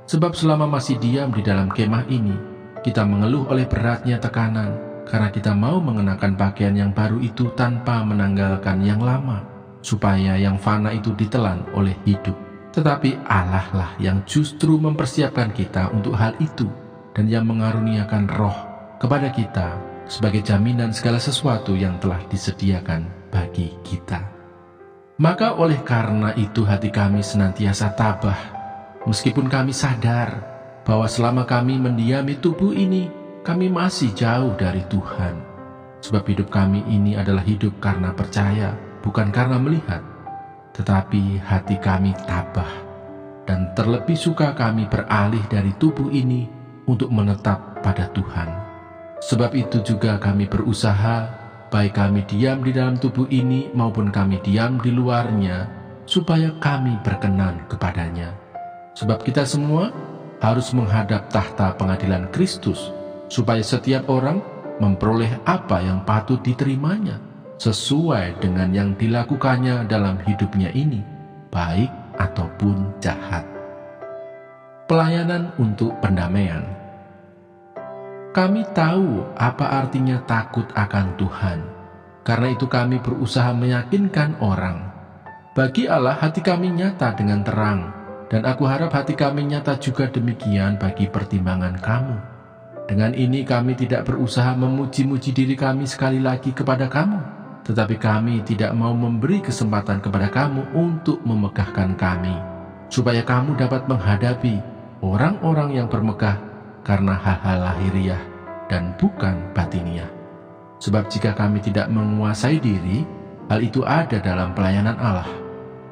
Sebab selama masih diam di dalam kemah ini, kita mengeluh oleh beratnya tekanan, karena kita mau mengenakan pakaian yang baru itu tanpa menanggalkan yang lama, supaya yang fana itu ditelan oleh hidup. Tetapi Allah lah yang justru mempersiapkan kita untuk hal itu dan yang mengaruniakan roh kepada kita sebagai jaminan segala sesuatu yang telah disediakan bagi kita. Maka oleh karena itu hati kami senantiasa tabah, meskipun kami sadar bahwa selama kami mendiami tubuh ini, kami masih jauh dari Tuhan. Sebab hidup kami ini adalah hidup karena percaya, bukan karena melihat. Tetapi hati kami tabah, dan terlebih suka kami beralih dari tubuh ini untuk menetap pada Tuhan. Sebab itu juga kami berusaha, baik kami diam di dalam tubuh ini maupun kami diam di luarnya, supaya kami berkenan kepadanya. Sebab kita semua harus menghadap tahta pengadilan Kristus, supaya setiap orang memperoleh apa yang patut diterimanya, sesuai dengan yang dilakukannya dalam hidupnya ini, baik ataupun jahat. Pelayanan untuk pendamaian. Kami tahu apa artinya takut akan Tuhan. Karena itu kami berusaha meyakinkan orang. Bagi Allah hati kami nyata dengan terang, dan aku harap hati kami nyata juga demikian bagi pertimbangan kamu. Dengan ini kami tidak berusaha memuji-muji diri kami sekali lagi kepada kamu, tetapi kami tidak mau memberi kesempatan kepada kamu untuk memegahkan kami, supaya kamu dapat menghadapi orang-orang yang bermegah karena hal-hal lahiriah dan bukan batiniah. Sebab jika kami tidak menguasai diri, hal itu ada dalam pelayanan Allah.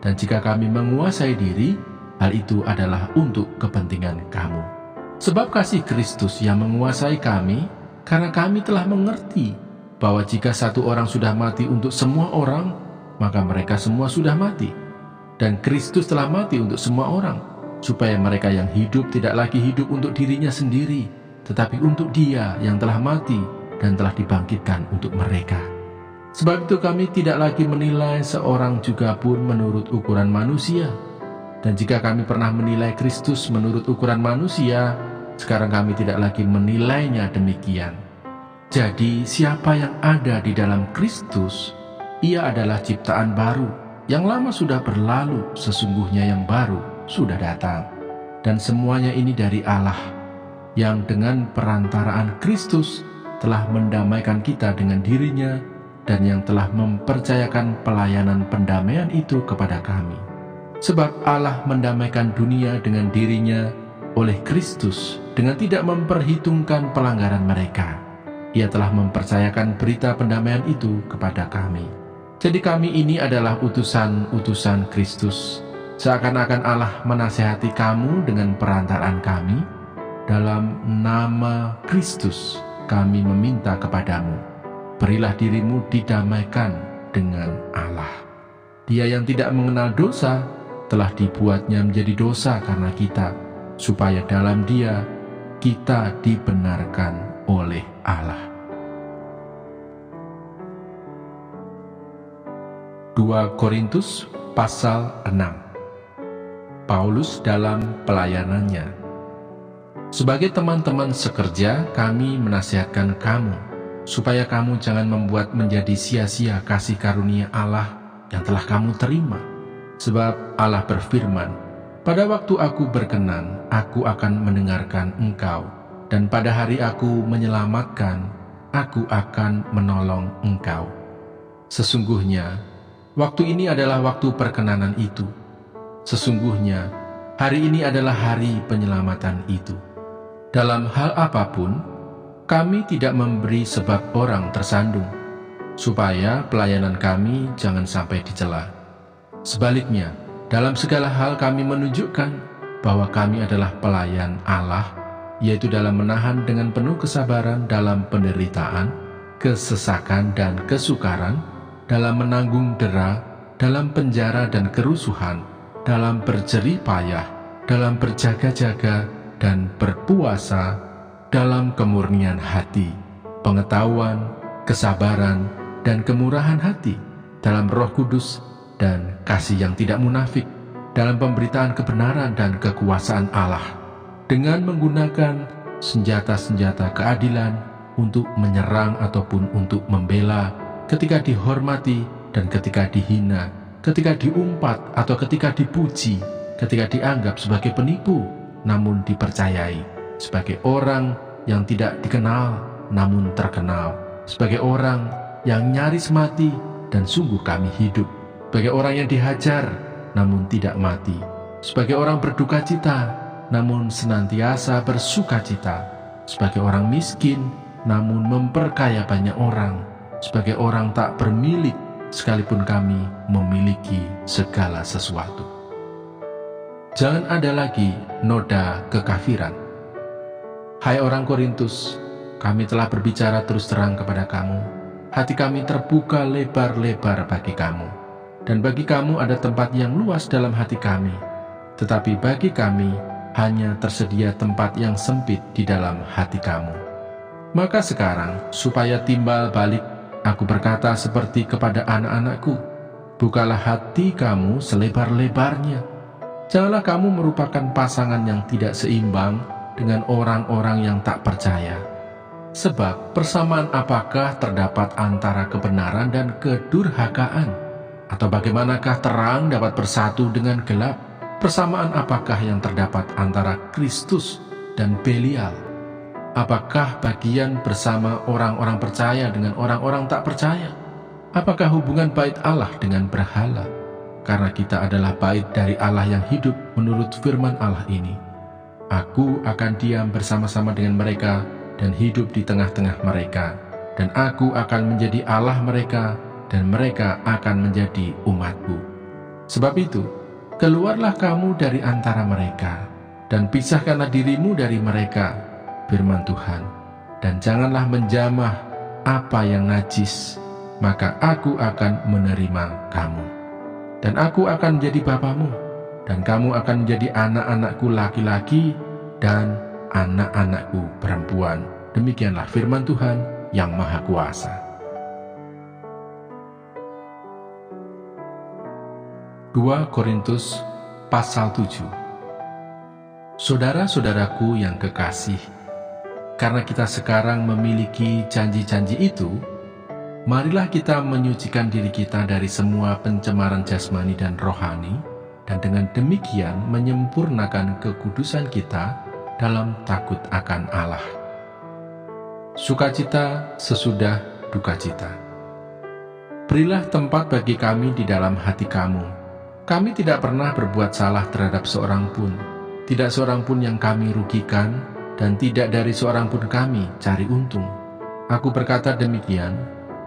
Dan jika kami menguasai diri, hal itu adalah untuk kepentingan kamu. Sebab kasih Kristus yang menguasai kami, karena kami telah mengerti bahwa jika satu orang sudah mati untuk semua orang, maka mereka semua sudah mati. Dan Kristus telah mati untuk semua orang, supaya mereka yang hidup tidak lagi hidup untuk dirinya sendiri, tetapi untuk Dia yang telah mati dan telah dibangkitkan untuk mereka. Sebab itu kami tidak lagi menilai seorang juga pun menurut ukuran manusia. Dan jika kami pernah menilai Kristus menurut ukuran manusia, sekarang kami tidak lagi menilainya demikian. Jadi siapa yang ada di dalam Kristus, ia adalah ciptaan baru. Yang lama sudah berlalu, sesungguhnya yang baru sudah datang. Dan semuanya ini dari Allah, yang dengan perantaraan Kristus telah mendamaikan kita dengan dirinya, dan yang telah mempercayakan pelayanan pendamaian itu kepada kami. Sebab Allah mendamaikan dunia dengan dirinya oleh Kristus, dengan tidak memperhitungkan pelanggaran mereka. Ia telah mempercayakan berita pendamaian itu kepada kami. Jadi kami ini adalah utusan-utusan Kristus, seakan-akan Allah menasihati kamu dengan perantaraan kami. Dalam nama Kristus kami meminta kepadamu, berilah dirimu didamaikan dengan Allah. Dia yang tidak mengenal dosa telah dibuatnya menjadi dosa karena kita, supaya dalam Dia kita dibenarkan oleh Allah. 2 Korintus pasal 6. Paulus dalam pelayanannya. Sebagai teman-teman sekerja, kami menasihatkan kamu, supaya kamu jangan membuat menjadi sia-sia kasih karunia Allah yang telah kamu terima. Sebab Allah berfirman, pada waktu aku berkenan, aku akan mendengarkan engkau, dan pada hari aku menyelamatkan, aku akan menolong engkau. Sesungguhnya, waktu ini adalah waktu perkenanan itu. Sesungguhnya, hari ini adalah hari penyelamatan itu. Dalam hal apapun, kami tidak memberi sebab orang tersandung, supaya pelayanan kami jangan sampai dicela. Sebaliknya, dalam segala hal kami menunjukkan bahwa kami adalah pelayan Allah, yaitu dalam menahan dengan penuh kesabaran dalam penderitaan, kesesakan dan kesukaran, dalam menanggung dera, dalam penjara dan kerusuhan, dalam berjerih payah, dalam berjaga-jaga dan berpuasa, dalam kemurnian hati, pengetahuan, kesabaran, dan kemurahan hati, dalam Roh Kudus dan kasih yang tidak munafik, dalam pemberitaan kebenaran dan kekuasaan Allah, dengan menggunakan senjata-senjata keadilan untuk menyerang ataupun untuk membela, ketika dihormati dan ketika dihina, ketika diumpat atau ketika dipuji, ketika dianggap sebagai penipu namun dipercayai, sebagai orang yang tidak dikenal namun terkenal, sebagai orang yang nyaris mati dan sungguh kami hidup, sebagai orang yang dihajar namun tidak mati, sebagai orang berduka cita namun senantiasa bersuka cita, sebagai orang miskin namun memperkaya banyak orang, sebagai orang tak bermilik sekalipun kami memiliki segala sesuatu. Jangan ada lagi noda kekafiran. Hai orang Korintus, kami telah berbicara terus terang kepada kamu. Hati kami terbuka lebar-lebar bagi kamu, dan bagi kamu ada tempat yang luas dalam hati kami. Tetapi bagi kami hanya tersedia tempat yang sempit di dalam hati kamu. Maka sekarang, supaya timbal balik, aku berkata seperti kepada anak-anakku, bukalah hati kamu selebar-lebarnya. Janganlah kamu merupakan pasangan yang tidak seimbang dengan orang-orang yang tak percaya. Sebab persamaan apakah terdapat antara kebenaran dan kedurhakaan? Atau bagaimanakah terang dapat bersatu dengan gelap? Persamaan apakah yang terdapat antara Kristus dan Belial? Apakah bagian bersama orang-orang percaya dengan orang-orang tak percaya? Apakah hubungan bait Allah dengan berhala? Karena kita adalah bait dari Allah yang hidup menurut firman Allah ini. Aku akan diam bersama-sama dengan mereka dan hidup di tengah-tengah mereka. Dan aku akan menjadi Allah mereka dan mereka akan menjadi umatku. Sebab itu, keluarlah kamu dari antara mereka dan pisahkanlah dirimu dari mereka, firman Tuhan, dan janganlah menjamah apa yang najis, maka aku akan menerima kamu. Dan aku akan menjadi bapamu, dan kamu akan menjadi anak-anakku laki-laki dan anak-anakku perempuan. Demikianlah firman Tuhan yang Maha Kuasa. Dua Korintus pasal 7. Saudara-saudaraku yang kekasih, karena kita sekarang memiliki janji-janji itu, marilah kita menyucikan diri kita dari semua pencemaran jasmani dan rohani, dan dengan demikian menyempurnakan kekudusan kita dalam takut akan Allah. Sukacita sesudah dukacita. Berilah tempat bagi kami di dalam hati kamu. Kami tidak pernah berbuat salah terhadap seorang pun, tidak seorang pun yang kami rugikan, dan tidak dari seorang pun kami cari untung. Aku berkata demikian,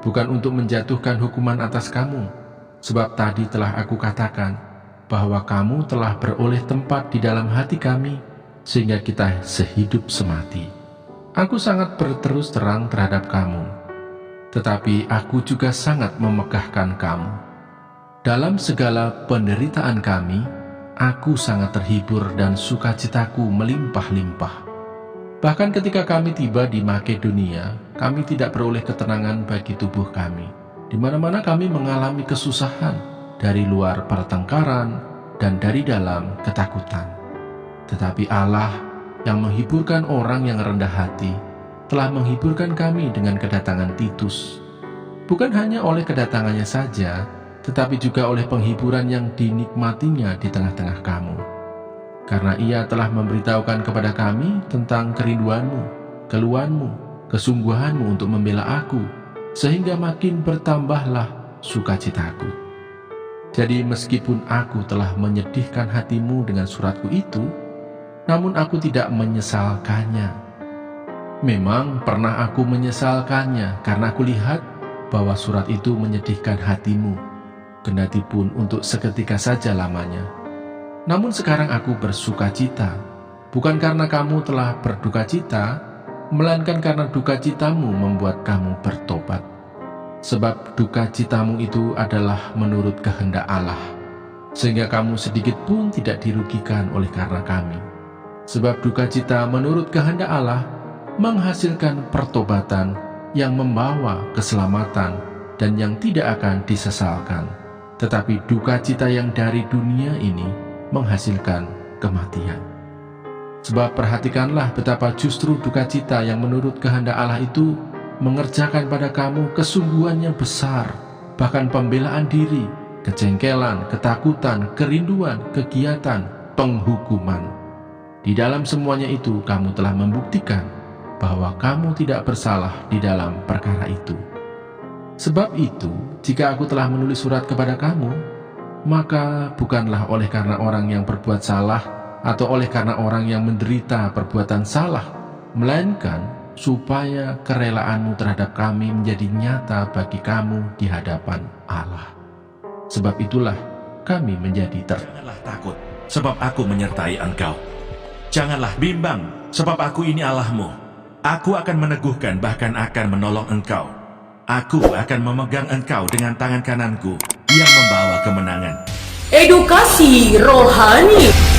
bukan untuk menjatuhkan hukuman atas kamu, sebab tadi telah aku katakan, bahwa kamu telah beroleh tempat di dalam hati kami, sehingga kita sehidup semati. Aku sangat berterus terang terhadap kamu, tetapi aku juga sangat memegahkan kamu. Dalam segala penderitaan kami, aku sangat terhibur dan sukacitaku melimpah-limpah. Bahkan ketika kami tiba di Makedonia, kami tidak beroleh ketenangan bagi tubuh kami. Di mana-mana kami mengalami kesusahan, dari luar pertengkaran dan dari dalam ketakutan. Tetapi Allah yang menghiburkan orang yang rendah hati telah menghiburkan kami dengan kedatangan Titus. Bukan hanya oleh kedatangannya saja, tetapi juga oleh penghiburan yang dinikmatinya di tengah-tengah kamu. Karena ia telah memberitahukan kepada kami tentang kerinduanmu, keluhanmu, kesungguhanmu untuk membela aku, sehingga makin bertambahlah sukacitaku. Jadi meskipun aku telah menyedihkan hatimu dengan suratku itu, namun aku tidak menyesalkannya. Memang pernah aku menyesalkannya karena aku lihat bahwa surat itu menyedihkan hatimu, kendati pun untuk seketika saja lamanya. Namun sekarang aku bersuka cita, bukan karena kamu telah berduka cita, melainkan karena duka citamu membuat kamu bertobat. Sebab duka citamu itu adalah menurut kehendak Allah, sehingga kamu sedikit pun tidak dirugikan oleh karena kami. Sebab duka cita menurut kehendak Allah menghasilkan pertobatan yang membawa keselamatan dan yang tidak akan disesalkan. Tetapi duka cita yang dari dunia ini menghasilkan kematian. Sebab perhatikanlah betapa justru duka cita yang menurut kehendak Allah itu mengerjakan pada kamu kesungguhan yang besar, bahkan pembelaan diri, kejengkelan, ketakutan, kerinduan, kegiatan, penghukuman. Di dalam semuanya itu kamu telah membuktikan bahwa kamu tidak bersalah di dalam perkara itu. Sebab itu, jika aku telah menulis surat kepada kamu, maka bukanlah oleh karena orang yang berbuat salah atau oleh karena orang yang menderita perbuatan salah, melainkan supaya kerelaanmu terhadap kami menjadi nyata bagi kamu di hadapan Allah. Sebab itulah kami menjadi Janganlah takut, sebab aku menyertai engkau. Janganlah bimbang, sebab aku ini Allahmu. Aku akan meneguhkan, bahkan akan menolong engkau. Aku akan memegang engkau dengan tangan kananku yang membawa kemenangan. Edukasi rohani.